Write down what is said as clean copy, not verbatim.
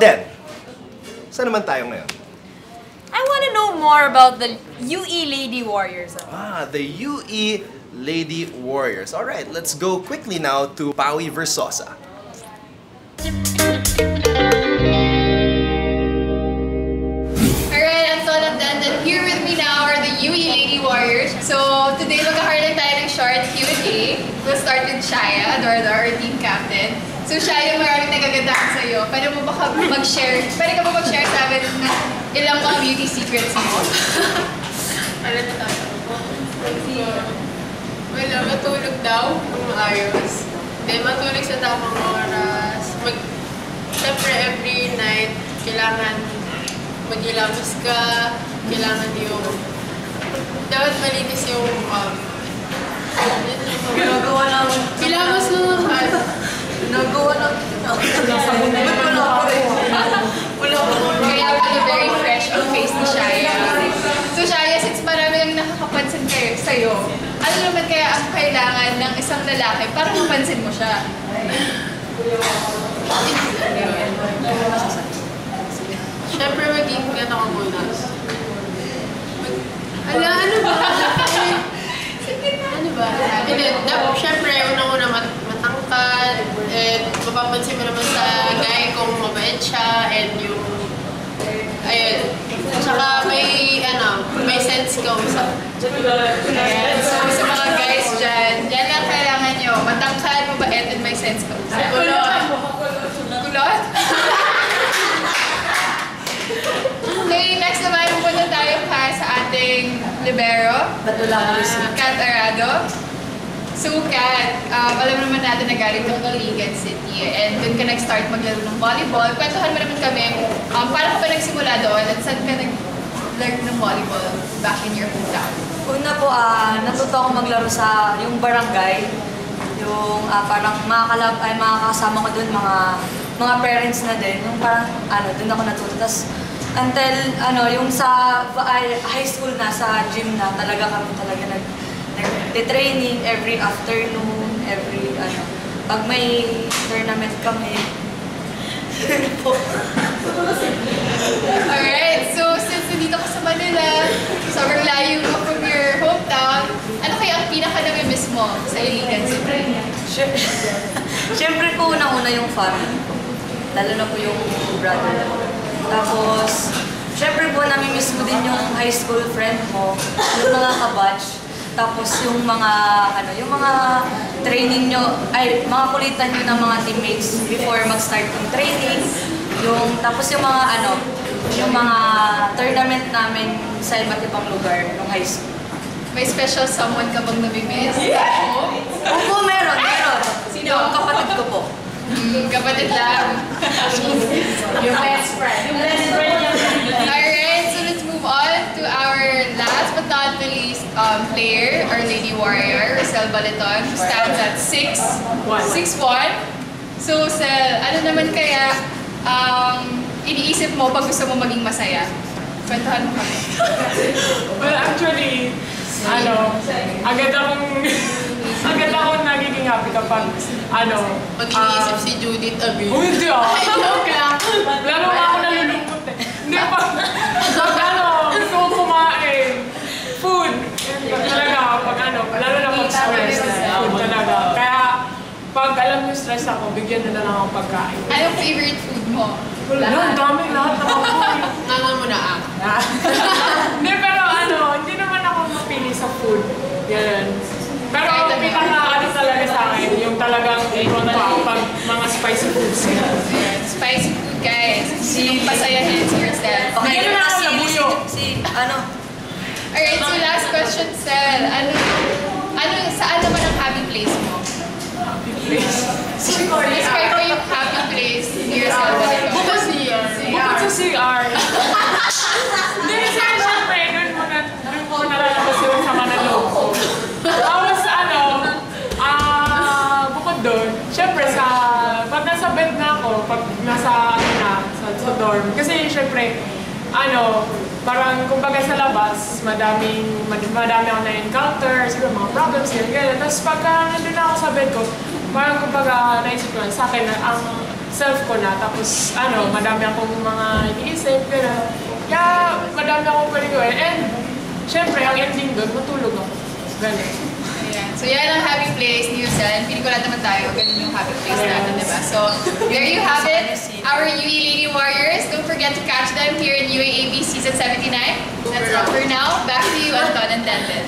then, saan naman tayo ngayon? I want to know more about the UE Lady Warriors. The UE Lady Warriors. Alright, let's go quickly now to Paui Versosa. Alright, I'm Sonat Dan, and here with me now are the UE Lady Warriors. So, today mag-highlight tayo ng short Q&A. We'll start with Shaya, our team captain. So, Shaya, maraming nagagandahan sa'yo. Pwede mo ba mag-share sa amin ng ilang mga beauty secrets mo? Ano na tayo? Wala, matulog daw kung maayos. Then matulog sa tamang oras. Siyempre, every night, kailangan mag-ilamos ka. Kailangan yung... Dapat malinis yung... Ginagawa lang. Ilamos mo naman. Ginagawa lang. Kaya pala very fresh ang face ni Shaya. So Shaya, since marami ang nakakapansin kayo sa'yo, ano naman kaya ang kailangan ng isang lalaki para mapansin mo siya? Siyempre, maging gano'n ka muna. Ano ba? Ano ba? Siyempre, unang-una matangkad. And mapapansin mo naman sa guy kung mabait siya. And yung... Ayun. Tsaka may sense ka usap. Ayan. So sa mga guys dyan, yan lang kailangan nyo. Matangkad, mabait, and may sense ka. Kulot. Kulot? Okay, next naman, pupunta tayo sa ating libero. Kat Arado. So Kat, alam naman natin na galing ng Iligan City and doon ka nag-start maglaro ng volleyball. Kwentuhan mo naman kami, paano ka ba nagsimula doon at saan ka nag-learn ng volleyball back in your hometown? Una po, natuto ako maglaro sa yung barangay. Yung parang makakasama ko doon, mga parents na din. Yung parang, doon ako natuto. Tas, until, yung sa high school na, sa gym na, talaga kami nag-training every afternoon, pag may tournament kami. Alright, so since nandito ka sa Manila, sobrang layo mo from your hometown, ano kaya ang pinaka-namimiss mo sa Iligan City? Siyempre po, unang-una yung family. Lalo na po yung brother. Tapos, siyempre po, namimiss mo din yung high school friend mo, yung mga kabatch. Tapos yung mga training nyo, mga kulitan nyo ng mga teammates before mag-start yung training. Tapos yung mga tournament namin sa iba't ibang lugar ng high school. May special someone ka bang namimiss? Opo, meron. Sino? Yung kapatid ko po. Kapatid lang. Yung best friend. Alright, so let's move on to our last but not the least player, our Lady Warrior, Rosel Baleton, who stands at 6'1". So, Sel, ano naman kaya iniisip mo pag gusto mo maging masaya? Kwentuhan mo kami. Well, actually, agad akong nagiging happy kapag, Pag iniisip si Judith Abi. Hindi Ay, joke lang. Lalo nga ako nalulungkot eh. Hindi gusto ko kumain. Food. Talaga, lalo na pag stress. Food talaga. Kaya, pag alam nyo stress ako, bigyan na lang akong pagkain. Anong favorite food mo? Ang dami lahat ng food. Nga mo na Hindi, pero hindi naman ako mapili sa food. Yan. Pero pinaka talaga sa akin, yung talagang pag mga spicy foods. Spicy food, guys. Yung pasayahin si Rosel. Okay, Bigyan na ako ng buyo. Alright, so last question, Sel. Saan naman ang happy place mo? Describe mo yung happy place ni Rosel Baleton. Bukod sa CR. Hindi kasi syempre, doon ko nalalabas yung sama ng loob ko. Tapos bukod doon, syempre pag nasa bed na ako, pag nasa sa dorm, kasi syempre, parang kumbaga sa labas, madami ako na-encounter, siguro mga problems, ganyan. Tapos pagka nandun ako sa bed ko, parang kumbaga naisip ko sa akin, ang self ko na. Tapos, madami akong mga iniisip, pero kaya madami akong pwede gawin. And, syempre, ang ending doon, matulog ako. Ganun. Ayan. So yan ang happy place ni Yusen. Piling ko lahat naman tayo, ganun yung happy place natin, diba? So, there you have it, our UE Lady Warriors. Don't forget to catch them here in UAAB Season 79. That's all for now. Back to you, Anton and Denton.